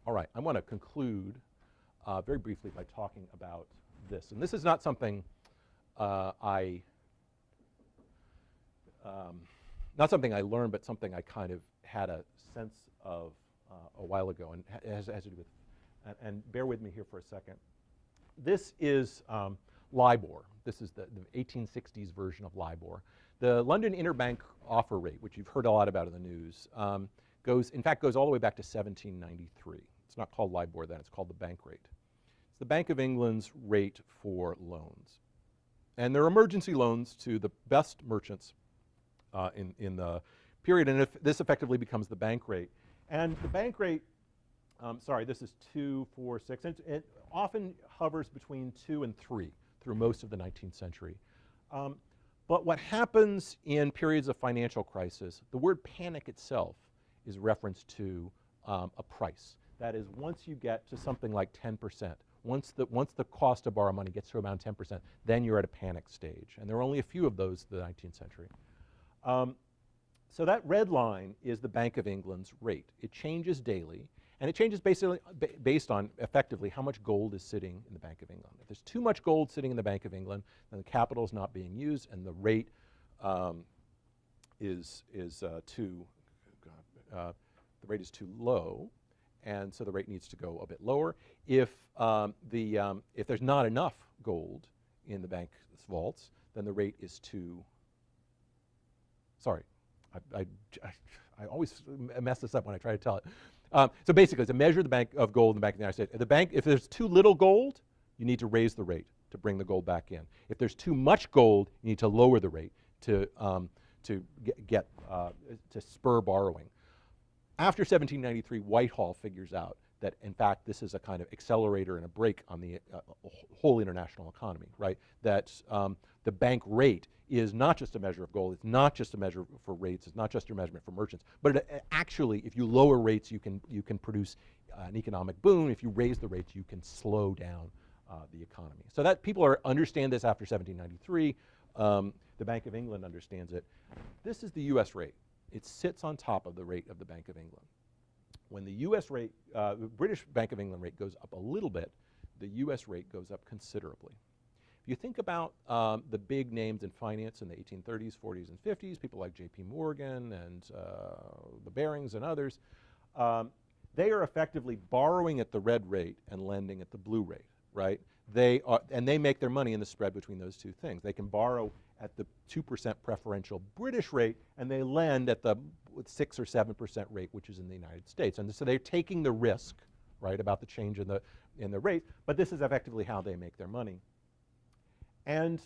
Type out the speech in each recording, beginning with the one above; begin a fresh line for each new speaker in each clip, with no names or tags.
All right, I want to conclude very briefly by talking about this. And this is not something not something I learned, but something I kind of had a sense of a while ago, and it has to do with, and bear with me here for a second. This is LIBOR. This is the 1860s version of LIBOR. The London Interbank Offer Rate, which you've heard a lot about in the news, goes all the way back to 1793. It's not called LIBOR then, it's called the bank rate. It's the Bank of England's rate for loans. And they're emergency loans to the best merchants in the period, and this effectively becomes the bank rate. And the bank rate, sorry, this is 2, 4, 6, and it often hovers between 2 and 3 through most of the 19th century. But what happens in periods of financial crisis, the word panic itself is reference to a price. That is, once you get to something like 10%, once the cost to borrow money gets to around 10%, then you're at a panic stage. And there are only a few of those in the 19th century. So that red line is the Bank of England's rate. It changes daily, and it changes basically based on, effectively, how much gold is sitting in the Bank of England. If there's too much gold sitting in the Bank of England, then the capital is not being used, and the rate is too low, and so the rate needs to go a bit lower. If there's not enough gold in the bank's vaults, then the rate is too. Sorry, I always mess this up when I try to tell it. So basically, to measure the bank of gold in the Bank of the United States, if there's too little gold, you need to raise the rate to bring the gold back in. If there's too much gold, you need to lower the rate to spur borrowing. After 1793, Whitehall figures out that, in fact, this is a kind of accelerator and a brake on the whole international economy, right? That the bank rate is not just a measure of gold, it's not just a measure for rates, it's not just a measurement for merchants, but actually, if you lower rates, you can produce an economic boom. If you raise the rates, you can slow down the economy. So that people understand this after 1793. The Bank of England understands it. This is the US rate. It sits on top of the rate of the Bank of England. When the US rate, the British Bank of England rate goes up a little bit, the US rate goes up considerably. If you think about the big names in finance in the 1830s, 40s, and 50s, people like J.P. Morgan and the Barings and others, they are effectively borrowing at the red rate and lending at the blue rate, right? And they make their money in the spread between those two things. They can borrow at the 2% preferential British rate, and they lend at the 6 or 7% rate, which is in the United States. And so they're taking the risk, right, about the change in the rate, but this is effectively how they make their money. And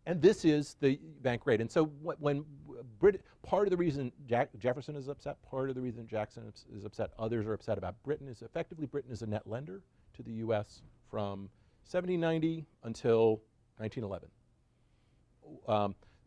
this is the bank rate. And so part of the reason Jefferson is upset, part of the reason Jackson is upset, others are upset about Britain, is effectively Britain is a net lender to the U.S. from 1790 until 1911.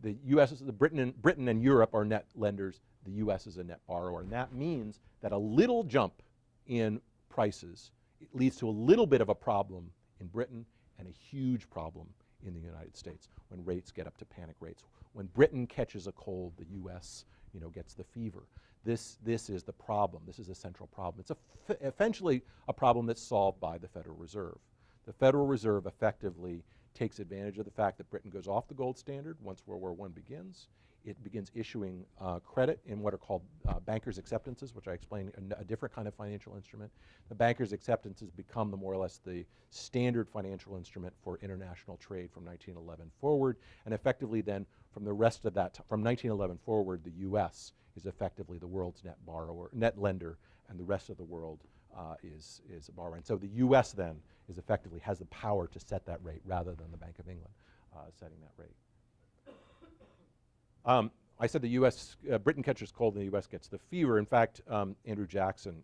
The U.S. Britain and Europe are net lenders. The U.S. is a net borrower, and that means that a little jump in prices leads to a little bit of a problem in Britain and a huge problem in the United States when rates get up to panic rates. When Britain catches a cold, the U.S. gets the fever. This is the problem. This is a central problem. It's essentially a problem that's solved by the Federal Reserve. The Federal Reserve effectively takes advantage of the fact that Britain goes off the gold standard once World War I begins. It begins issuing credit in what are called bankers' acceptances, which I explained, a different kind of financial instrument. The bankers' acceptances become more or less the standard financial instrument for international trade from 1911 forward, and effectively then from the rest of that, from 1911 forward, the U.S. is effectively the world's net lender, and the rest of the world is a borrower. And so the U.S. then is effectively has the power to set that rate rather than the Bank of England setting that rate. I said the U.S. Britain catches cold and the U.S. gets the fever. In fact, Andrew Jackson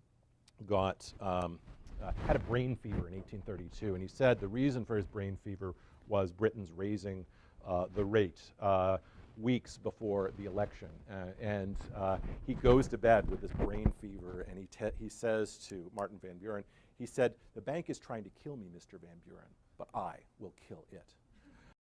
had a brain fever in 1832, and he said the reason for his brain fever was Britain's raising the rate weeks before the election, and he goes to bed with this brain fever, and he says to Martin Van Buren, he said, "The bank is trying to kill me, Mr. Van Buren, but I will kill it."